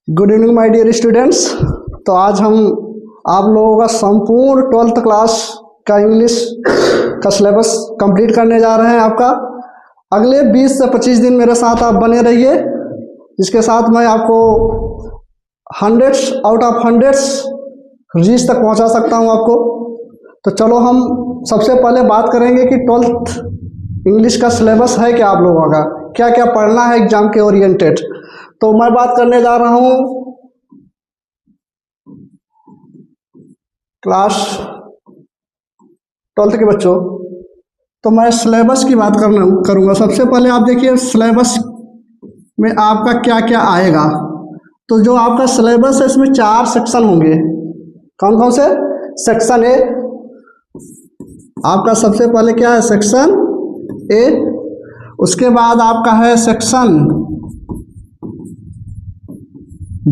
Good evening my dear students. तो आज हम आप लोगों का संपूर्ण 12th क्लास का इंग्लिश का सिलेबस कंप्लीट करने जा रहे हैं। आपका अगले 20 से 25 दिन मेरे साथ आप बने रहिए, जिसके साथ मैं आपको hundreds out of hundreds reach तक पहुंचा सकता हूं आपको। तो चलो हम सबसे पहले बात करेंगे कि 12th इंग्लिश का सिलेबस है क्या, आप लोगों का क्या क्या पढ़ना है एग्जाम के ओरिएंटेड। तो मैं बात करने जा रहा हूं क्लास 12th के बच्चों। तो मैं सिलेबस की बात करूंगा। सबसे पहले आप देखिए सिलेबस में आपका क्या क्या आएगा। तो जो आपका सिलेबस है इसमें 4 सेक्शन होंगे। कौन कौन से? सेक्शन ए आपका सबसे पहले क्या है? Section A. उसके बाद आपका है सेक्शन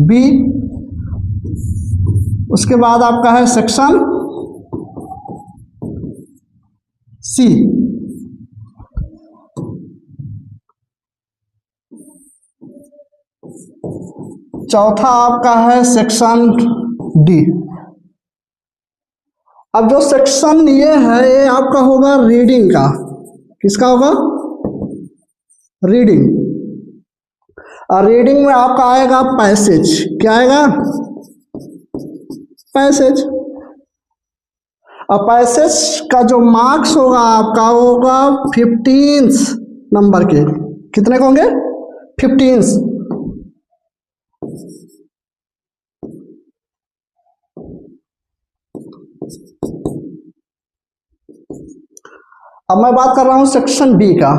बी। उसके बाद आपका है सेक्शन सी। चौथा आपका है सेक्शन डी। अब जो सेक्शन ये है ये आपका होगा रीडिंग का। किसका होगा? रीडिंग। और रीडिंग में आपका आएगा पैसेज। क्या आएगा? पैसेज। और पैसेज का जो मार्क्स होगा आपका होगा 15 नंबर के। कितने के होंगे? 15। अब मैं बात कर रहा हूं सेक्शन बी का।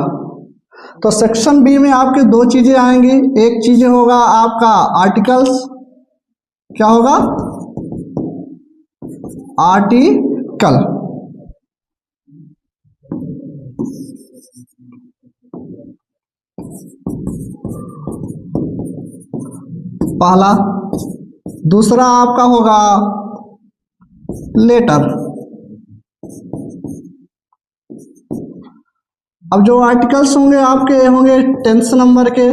तो सेक्शन बी में आपके 2 चीजें आएंगी। एक चीज होगा आपका आर्टिकल्स। क्या होगा? आर्टिकल। पहला। दूसरा आपका होगा लेटर। अब जो आर्टिकल्स होंगे आपके होंगे 10 नंबर के।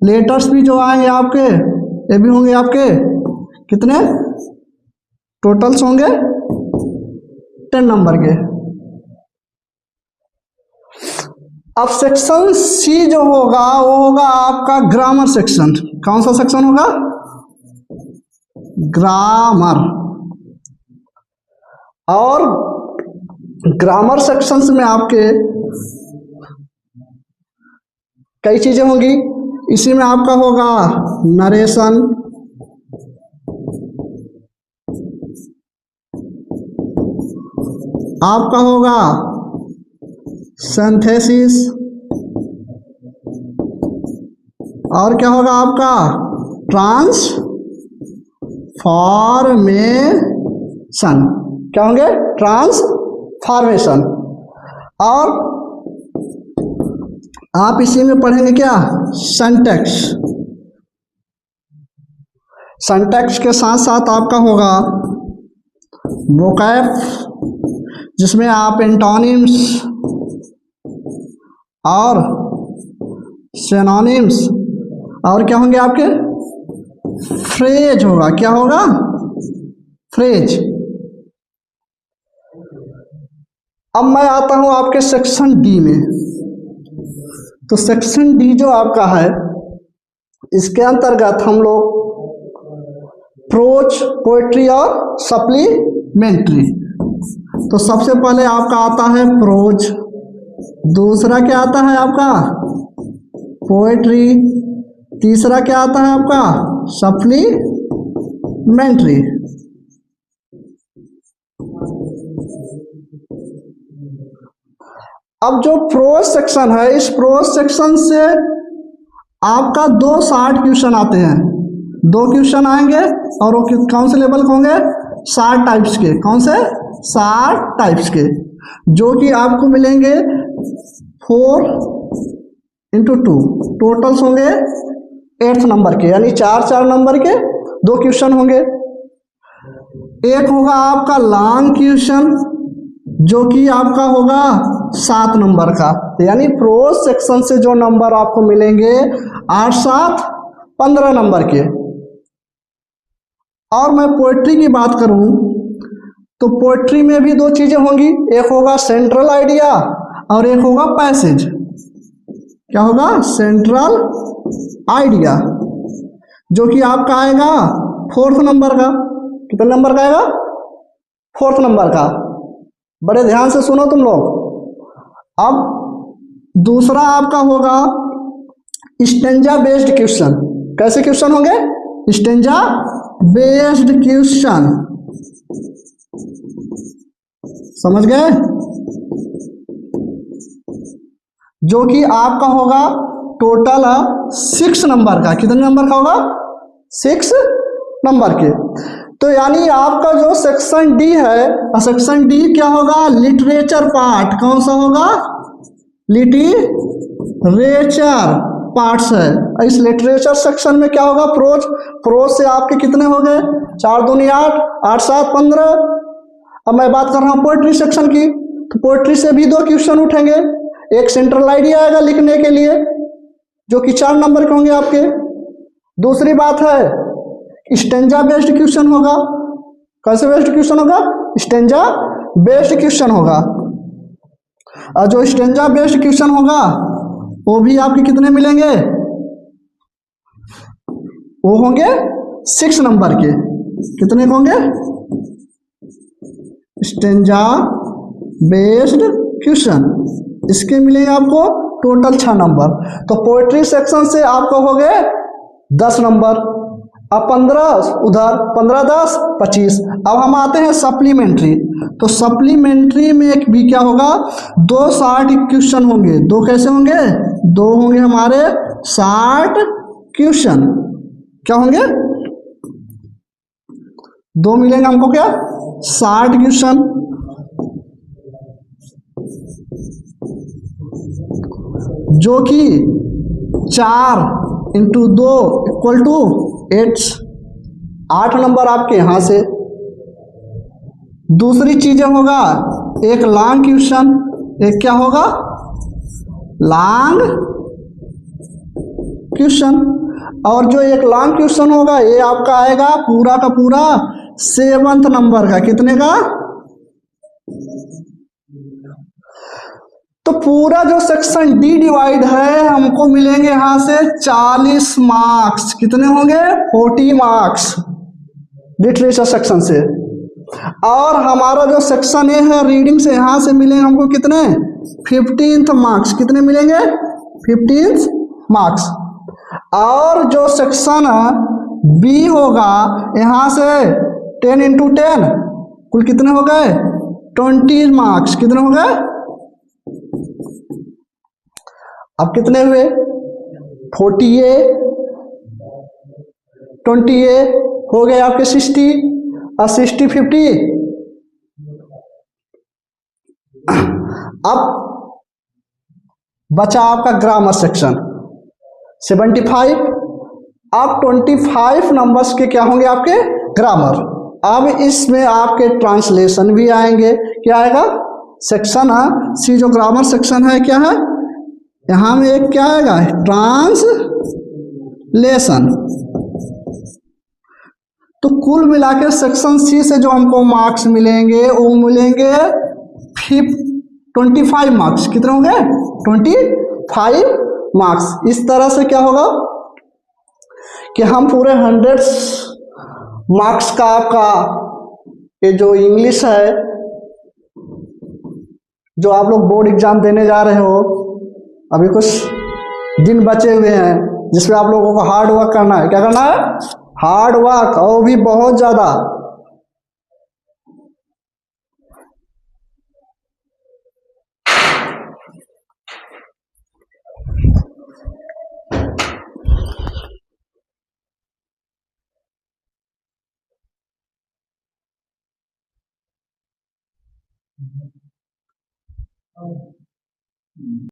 लेटर्स भी जो आएंगे आपके ये भी होंगे आपके कितने? टोटल्स होंगे 10 नंबर के। अब सेक्शन सी जो होगा वो होगा आपका ग्रामर सेक्शन। कौन सा सेक्शन होगा? ग्रामर। और ग्रामर सेक्शंस में आपके कई चीजें होंगी। इसी में आपका होगा नरेशन, आपका होगा सिंथेसिस, और क्या होगा आपका ट्रांसफॉर्मेशन। क्या होंगे? ट्रांसफॉर्मेशन। और आप इसी में पढ़ेंगे क्या? सिंटैक्स। सिंटैक्स के साथ साथ आपका होगा वोकैब, जिसमें आप एंटोनिम्स और सिनोनिम्स और क्या होंगे आपके? फ्रेज होगा। क्या होगा? फ्रेज। अब मैं आता हूं आपके सेक्शन डी में। तो सेक्शन डी जो आपका है इसके अंतर्गत हम लोग प्रोज, पोएट्री और सप्लीमेंट्री। तो सबसे पहले आपका आता है प्रोज। दूसरा क्या आता है आपका? पोएट्री। तीसरा क्या आता है आपका? सप्लीमेंट्री। अब जो प्रोज सेक्शन है इस प्रोज सेक्शन से आपका 2 शॉर्ट क्वेश्चन आते हैं। 2 क्वेश्चन आएंगे और वो कौन से लेवल के होंगे? शॉर्ट टाइप्स के। कौन से? शॉर्ट टाइप्स के, जो कि आपको मिलेंगे 4x2। टोटल्स होंगे 8 नंबर के, यानी 4 नंबर के 2 क्वेश्चन होंगे। एक होगा आपका लॉन्ग क्वेश्चन जो कि आपका होगा 7 नंबर का। यानी प्रोज सेक्शन से जो नंबर आपको मिलेंगे 8 7 15 नंबर के। और मैं पोएट्री की बात करूं तो पोएट्री में भी दो चीजें होंगी, एक होगा सेंट्रल आइडिया और एक होगा पैसेज। क्या होगा? सेंट्रल आइडिया, जो कि आपका आएगा 4th नंबर का। कितने नंबर का आएगा? 4th नंबर का। बड़े ध्यान से सुनो तुम लोग। अब दूसरा आपका होगा स्टेंजा बेस्ड क्वेश्चन। कैसे क्वेश्चन होंगे? स्टेंजा बेस्ड क्वेश्चन, समझ गए? जो कि आपका होगा टोटल 6 नंबर का। कितने नंबर का होगा? 6 नंबर के। तो यानी आपका जो सेक्शन डी है, सेक्शन डी क्या होगा? Literature part. कौन सा होगा? लिटरेचर पार्ट्स है। इस लिटरेचर सेक्शन में क्या होगा? प्रोज। प्रोज से आपके कितने हो गए? 4 दूनी 8, 8 7 15। अब मैं बात कर रहा हूँ पोएट्री सेक्शन की, तो पोएट्री से भी 2 क्वेश्चन उठेंगे। एक सेंट्रल आइडिया आएगा लिखने के लिए, जो कि 4 नंबर के होंगे आपके। दूसरी बात है स्टेंजा बेस्ड क्वेश्चन होगा। कैसे बेस्ड क्वेश्चन होगा? स्टेंजा बेस्ड क्वेश्चन होगा। और जो स्टेंजा बेस्ड क्वेश्चन होगा वो भी आपके कितने मिलेंगे? वो होंगे 6 नंबर के। कितने होंगे? स्टेंजा बेस्ड क्वेश्चन, इसके मिलेंगे आपको टोटल 6 नंबर। तो पोएट्री सेक्शन से आपको हो गए 10 नंबर। अब 15 उधर, 15 10 25। अब हम आते हैं सप्लीमेंट्री। तो सप्लीमेंट्री में एक भी क्या होगा? 2 60 क्वेश्चन होंगे। 2 कैसे होंगे? 2 होंगे हमारे 60 क्वेश्चन। क्या होंगे? 2 मिलेंगे हमको क्या? 60 क्वेश्चन। जो कि 4 × 2 = 8। 8 नंबर आपके यहां से। दूसरी चीजें होगा एक लॉन्ग क्वेश्चन। एक क्या होगा? Long question. और जो एक लॉन्ग क्वेश्चन होगा ये आपका आएगा पूरा का पूरा 7th नंबर का। कितने का? तो पूरा जो सेक्शन डी डिवाइड है हमको मिलेंगे यहां से 40 मार्क्स। कितने होंगे? 40 मार्क्स लिटरेचर सेक्शन से। और हमारा जो सेक्शन ए है रीडिंग से, यहां से मिलेंगे हमको कितने? 15th marks. कितने मिलेंगे? 15th marks. और जो सेक्शन बी होगा यहां से 10 × 10 कुल कितने हो गए? 20 मार्क्स। कितने हो गए? अब कितने हुए? 40A 20A हो गए आपके 60 और 60 50। अब बचा आपका ग्रामर सेक्शन 75। अब 25 नंबर्स के क्या होंगे आपके? ग्रामर। अब इसमें आपके ट्रांसलेशन भी आएंगे। क्या आएगा? सेक्शन सी जो ग्रामर सेक्शन है क्या है? यहां में एक क्या आएगा? ट्रांसलेशन। तो कुल मिला के सेक्शन सी से जो हमको मार्क्स मिलेंगे वो मिलेंगे 25 मार्क्स। कितने होंगे? 25 मार्क्स। इस तरह से क्या होगा कि हम पूरे 100 मार्क्स का आपका ये जो इंग्लिश है, जो आप लोग बोर्ड एग्जाम देने जा रहे हो, अभी कुछ दिन बचे हुए हैं जिसमें आप लोगों को हार्ड वर्क करना है। क्या करना है? हार्ड वर्क, और भी बहुत ज्यादा।